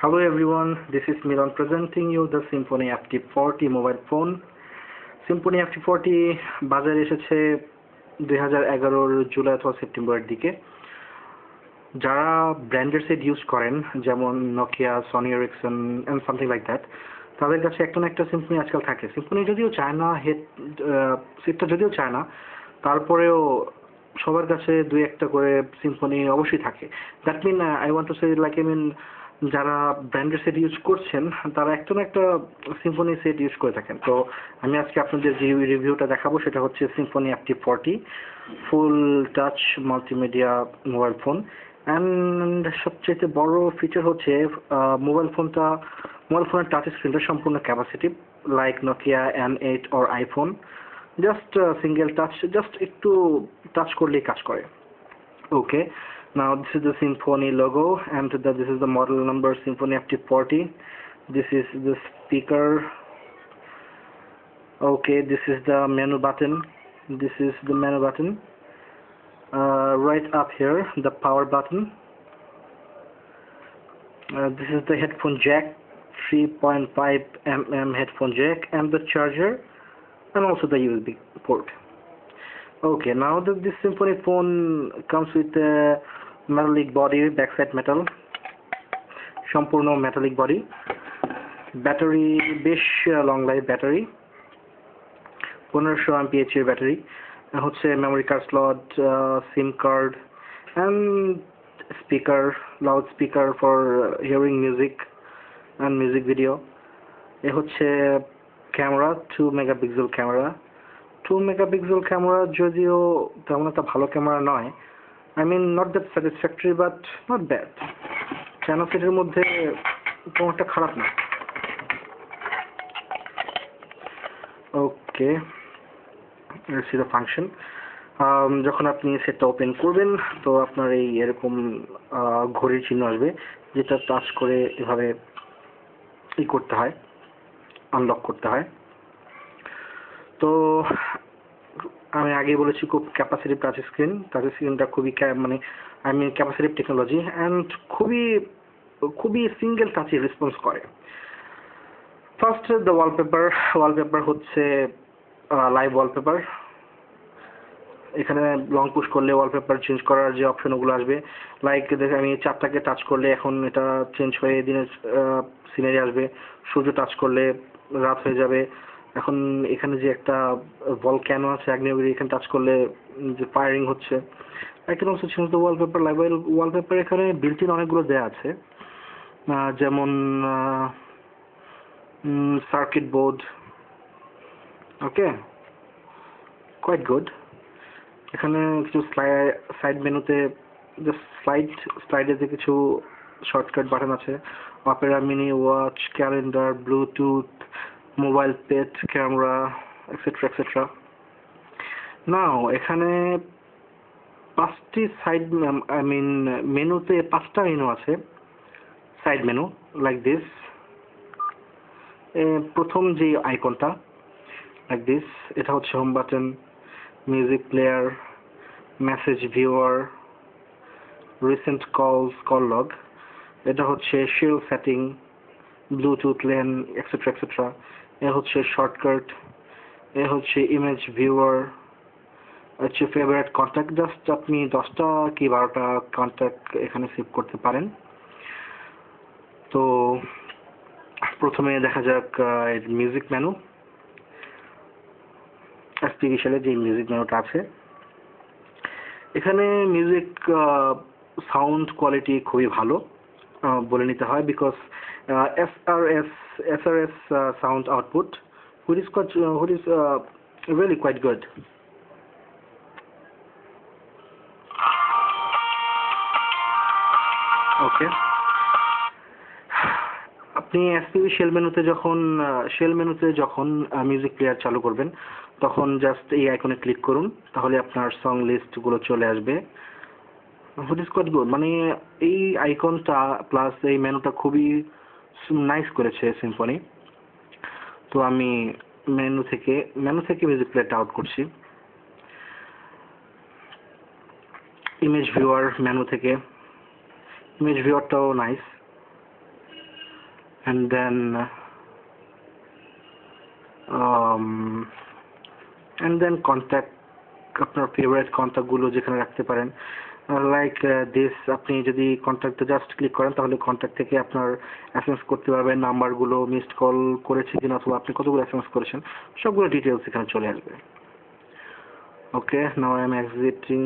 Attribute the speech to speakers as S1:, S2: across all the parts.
S1: Hello everyone, this is Milan presenting you the Symphony FT40 mobile phone. Symphony FT40 বাজারে এসেছে 2011 জুলাই অথবা সেপ্টেম্বরের দিকে। যারা ব্র্যান্ডের সেট ইউজ করেন যেমন Nokia, Sony Ericsson and something like that, তাদের কাছে একটা না একটা সিম্ফনি আজকাল থাকে। সিম্ফনি যদিও চায় না, সেটটা যদিও চায় না, তারপরেও সবার কাছে দুই একটা করে সিম্ফনি অবশ্যই থাকে। That mean I want to say যারা ব্র্যান্ডের সেট ইউজ করছেন তারা একটা না একটা সিম্ফনি সেট ইউজ করে থাকেন। তো আমি আজকে আপনাদের যে রিভিউটা দেখাবো সেটা হচ্ছে Symphony FT40 full touch multimedia mobile phone. And সবচেয়ে বড় ফিচার হচ্ছে মোবাইল ফোনের টাচ স্ক্রিনটা সম্পূর্ণ capacitive, like Nokia N8 or iPhone. Just single touch, just একটু টাচ করলেই কাজ করে। Okay, now this is the Symphony logo and this is the model number Symphony FT40. This is the speaker. Okay, this is the menu button. This is the menu button. Right up here, the power button. This is the headphone jack, 3.5 mm headphone jack, and the charger, and also the USB port. Okay, now this Symphony phone comes with a metallic body, backside metal, সম্পূর্ণ metallic body, battery বেশ long life battery, 1500 mAh এর battery, হচ্ছে memory card slot, SIM card, and speaker, loudspeaker for hearing music and music video. এ হচ্ছে camera, 2 megapixel camera. 2 megapixel camera যদিও তেমন একটা ভালো camera নয়, I mean not that satisfactory but not bad. কেন সেটের মধ্যে তেমন একটা খারাপ না। ওকে, let's see the function. যখন আপনি সেটটা ওপেন করবেন তো আপনার এই এরকম ঘড়ির চিহ্ন আসবে, যেটা টাচ করে এভাবে করতে হয়, আনলক করতে হয়। তো আমি আগেই বলেছি খুব ক্যাপাসিটিভ টাচ স্ক্রিনটা খুবই ক্যাপাসিটিভ টেকনোলজি অ্যান্ড খুবই সিঙ্গেল টাচে রেসপন্স করে। ফার্স্ট দ্য ওয়ালপেপার হচ্ছে লাইভ ওয়ালপেপার। এখানে লং পুশ করলে ওয়ালপেপার চেঞ্জ করার যে অপশনগুলো আসবে, লাইক আমি চারটাকে টাচ করলে এখন এটা চেঞ্জ হয়ে দিনের সিনারি আসবে, সূর্য টাচ করলে রাত হয়ে যাবে। এখন এখানে যে একটা ভলক্যানো আছে আগ্নেয়গিরি, এখানে টাচ করলে যে ফায়ারিং হচ্ছে। I can also change the wallpaper. Live wallpaper এখানে বিল্ট ইন অনেকগুলো দেওয়া আছে, যেমন circuit board. Okay, quite good. এখানে কিছু সাইড মেনুতে জাস্ট স্লাইডে কিছু শর্টকাট বাটন আছে, Opera mini, watch, calendar, bluetooth, mobile পেট, ক্যামেরা, এক্সেট্রা এক্সেট্রা। নাও এখানে পাঁচটি মেনুতে 5টা মেনু আছে, সাইড মেনু লাইক দিস। প্রথম যে আইকনটা লাইক দিস, এটা হচ্ছে home button, music player, message viewer, recent call log. এটা হচ্ছে শিল সেটিং, ব্লুটুথ লেন, এক্সেট্রা এক্সেট্রা। এ হচ্ছে শর্টকাট, এ হচ্ছে ইমেজ ভিউয়ার, হচ্ছে ফেভারিট কন্ট্যাক্ট। জাস্ট আপনি 10টা কি 12টা কন্ট্যাক্ট এখানে সেভ করতে পারেন। তো প্রথমে দেখা যাক মিউজিক মেনু। আর্টিফিশিয়ালের যে মিউজিক মেনুটা আছে, এখানে মিউজিক সাউন্ড কোয়ালিটি খুবই ভালো বলে নিতে হয়, because SRS sound output which is really quite good. ওকে, আপনি এসপিবি শেল মেনুতে যখন মিউজিক প্লেয়ার চালু করবেন তখন জাস্ট এই আইকনে ক্লিক করুন, তাহলে আপনার সং লিস্টগুলো চলে আসবে। হুইচ ইজ কোয়াইট গুড, এই আইকনটা প্লাস এই মেনুটা খুবই নাইস করেছে সিম্ফনি। তো আমি মেনু থেকে মিউজিক প্লেয়ারটা আউট করছি। ইমেজ ভিউয়ার মেনু থেকে, ইমেজ ভিউয়ারটাও নাইস। and then contact আপনার ফেভারিট কন্ট্যাক্টগুলো যেখানে রাখতে পারেন, লাইক দিস। আপনি যদি কন্ট্যাক্টে জাস্ট ক্লিক করেন তাহলে কন্ট্যাক্ট থেকে আপনার এসএমএস করতে পারবেন, নাম্বারগুলো, মিসড কল করেছে কিনা অথবা আপনি কতগুলো এসএমএস করেছেন সবগুলো ডিটেলস এখানে চলে আসবে। ওকে, নাও আই এম এক্সিটিং।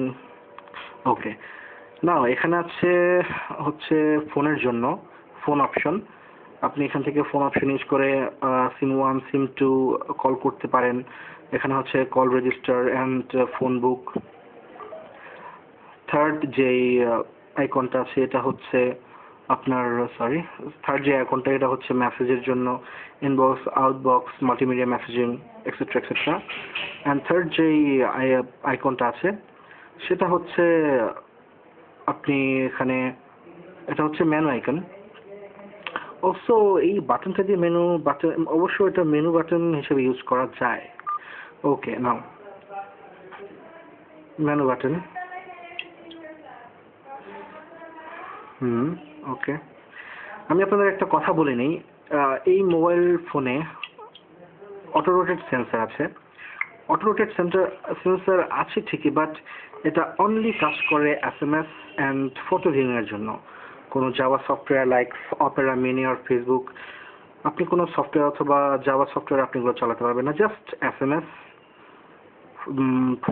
S1: ওকে, নাও এখানে হচ্ছে ফোনের জন্য ফোন অপশন। আপনি এখান থেকে ফোন অপশন ইউজ করে SIM1 SIM2 কল করতে পারেন। এখানে হচ্ছে call register and phone book. Third যে আইকনটা আছে এটা হচ্ছে আপনার থার্ড যে আইকনটা এটা হচ্ছে মেসেজের জন্য, inbox, Outbox, multimedia messaging etcetera etcetera. And third যেই আইকনটা আছে সেটা হচ্ছে আপনি এখানে, এটা হচ্ছে মেনু আইকন। অলসো এই বাটনটা দিয়ে মেনু বাটন, অবশ্য এটা মেনু বাটন হিসেবে ইউজ করা যায়। ওকে, নাও মেনু বাটন। ওকে, আমি আপনাদের একটা কথা বলে নিই। এই মোবাইল ফোনে অটো রোটেট সেন্সর আছে। অটো রোটেট সেন্সর আছে ঠিকই, বাট এটা অনলি কাজ করে এসএমএস অ্যান্ড ফটো ভিউইং এর জন্য। কোনো Java software like Opera mini আর ফেসবুক, আপনি কোনো সফটওয়্যার অথবা জাভা সফটওয়্যার আপনি এগুলো চালাতে পারবেন না। Just SMS,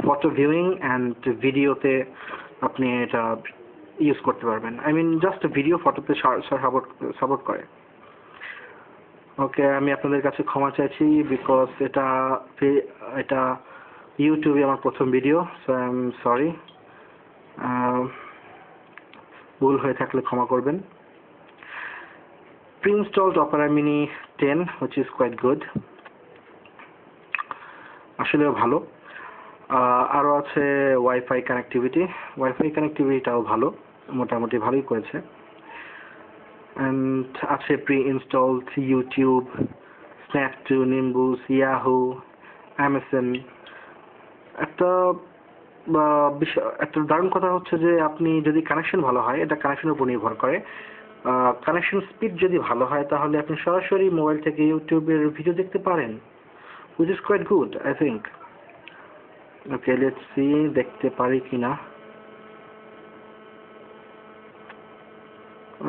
S1: photo viewing and ভিডিওতে আপনি এটা ইউজ করতে পারবেন। আই মিন জাস্ট ভিডিও ফটোতে সাপোর্ট করে। ওকে, আমি আপনাদের কাছে ক্ষমা চাইছি বিকজ এটা ইউটিউবে আমার প্রথম video, so I am sorry. ভুল হয়ে থাকলে ক্ষমা করবেন। pre-installed Opera Mini 10 which is quite good, আসলেও ভালো। আরও আছে ওয়াইফাই কানেক্টিভিটিটাও ভালো, মোটামুটি ভালোই করেছে। অ্যান্ড আছে pre-installed ইউটিউব, স্ন্যাপ2, নিম্বুস, ইয়াহু, অ্যামাজন। একটা দারুণ কথা হচ্ছে যে আপনি যদি কানেকশন ভালো হয়, এটা কানেকশনের উপর নির্ভর করে। কানেকশন স্পিড যদি ভালো হয় তাহলে আপনি সরাসরি মোবাইল থেকে ইউটিউবের ভিডিও দেখতে পারেন, which is quite good I think. Okay, let's see দেখতে পারি কিনা।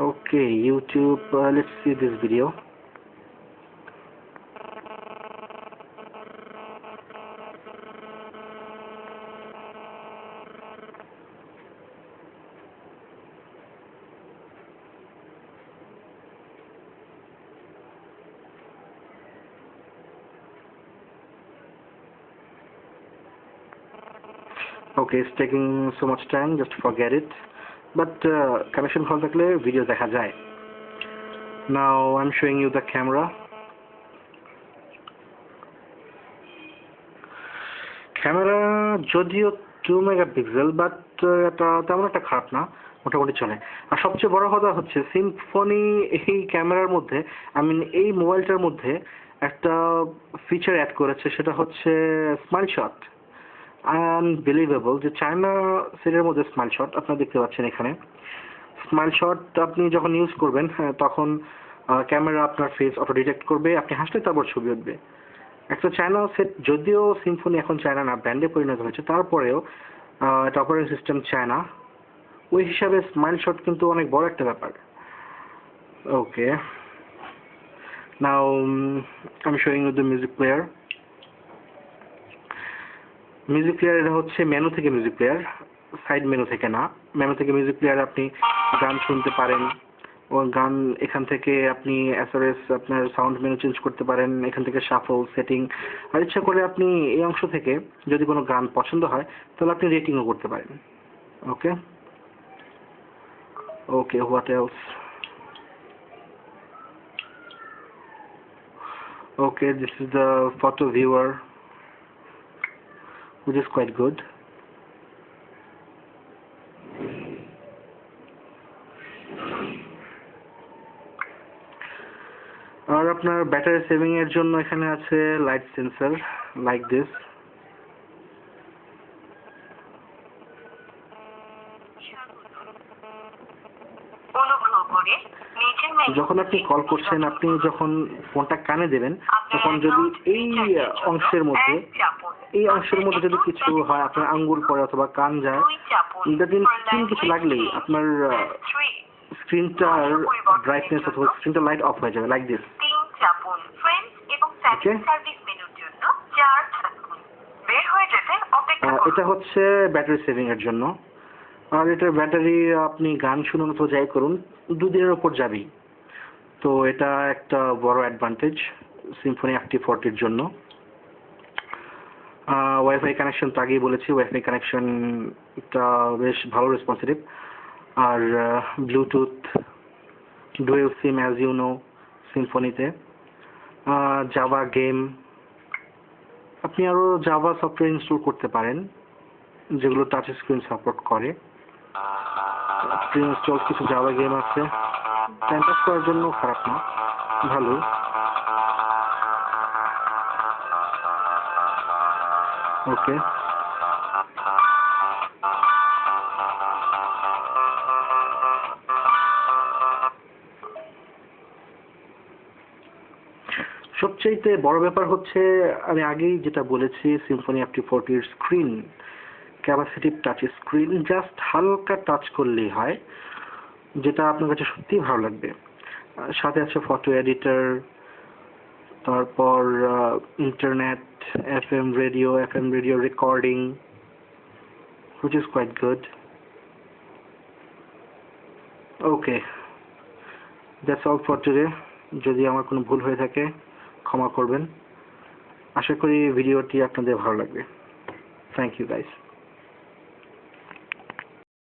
S1: Okay, YouTube, let's see this video. Okay, it's taking so much time, just forget it. But connection ভালো থাকলে ভিডিও দেখা যায়। Now I'm showing you the camera. Camera যদিও 2 megapixel, but এটা তেমন একটা খারাপ না, মোটামুটি চলে। আর সবচেয়ে বড় কথা হচ্ছে সিম্ফনি এই ক্যামেরার মধ্যে, এই মোবাইলটার মধ্যে একটা ফিচার অ্যাড করেছে, সেটা হচ্ছে স্মাইল শট। আনবিলিভেবল যে চায়না সেটের মধ্যে স্মাইল শট আপনারা দেখতে পাচ্ছেন এখানে। স্মাইল শট আপনি যখন ইউজ করবেন তখন ক্যামেরা আপনার ফেস অটো ডিটেক্ট করবে, আপনি হাসলে তারপর ছবি উঠবে। একটা চায়না সেট, যদিও সিম্ফনি এখন চায়না না, ব্র্যান্ডে পরিণত হয়েছে, তারপরেও এটা অপারেটিং সিস্টেম চায়না, ওই হিসাবে স্মাইল শট কিন্তু অনেক বড় একটা ব্যাপার। ওকে, নাও আমি showing you the music player. Music player এটা হচ্ছে মেনু থেকে মিউজিক প্লেয়ার, সাইড মেনু থেকে না। মেনু থেকে মিউজিক প্লেয়ার আপনি গান শুনতে পারেন, ও গান এখান থেকে আপনি এসআরএস আপনার সাউন্ড মেনু চেঞ্জ করতে পারেন, এখান থেকে শাফল সেটিং, আর ইচ্ছা করে আপনি এই অংশ থেকে যদি কোনো গান পছন্দ হয় তাহলে আপনি রেটিংও করতে পারেন। Okay okay, what else? Okay, this is the photo viewer which is quite good. আর আপনার ব্যাটারি সেভিং এর জন্য এখানে আছে লাইট সেন্সর লাইক দিস।
S2: অনুগ্রহ করে নিচের
S1: যখন আপনি কল করছেন, আপনি যখন ফোনটা কানে দেবেন, তখন যদি এই অংশের মধ্যে যদি কিছু হয়, আপনার আঙ্গুল পড়ে অথবা কান যায়, স্ক্রিন কিছু লাগলেই আপনার স্ক্রিনটার ব্রাইটনেস অথবা স্ক্রিনটার লাইট অফ হয়ে যাবে, লাইক দিস। এটা হচ্ছে ব্যাটারি সেভিং এর জন্য। আর এটার ব্যাটারি আপনি গান শুনুন অথবা যাই করুন 2 দিনের উপর যাবেই। তো এটা একটা বড় অ্যাডভান্টেজ সিম্ফনি FT40 এর জন্য। ওয়াইফাই কানেকশন তো আগেই বলেছি, ওয়াইফাই কানেকশনটা বেশ ভালো রেসপন্সিভ। আর bluetooth, dual sim as you know সিম্ফনিতে, জাভা গেম, আপনি আরও জাভা সফটওয়্যার ইনস্টল করতে পারেন যেগুলো টাচ স্ক্রিন সাপোর্ট করে। প্রি ইনস্টল কিছু জাভা গেম আছে, টাইম পাস করার জন্য খারাপ না, ভালো। ওকে, সবচেয়ে বড় ব্যাপার হচ্ছে আমি আগেই যেটা বলেছি, সিম্ফনি FT40 এর screen capacitive touch screen, just হালকা টাচ করলেই হয়, যেটা আপনার কাছে সত্যিই ভালো লাগবে। সাথে আছে ফটো এডিটর, তারপর internet, FM radio recording, which is quite good. Okay, that's all for today. যদি আমার কোনো ভুল হয়ে থাকে ক্ষমা করবেন। আশা করি ভিডিওটি আপনাদের ভালো লাগবে। Thank you guys.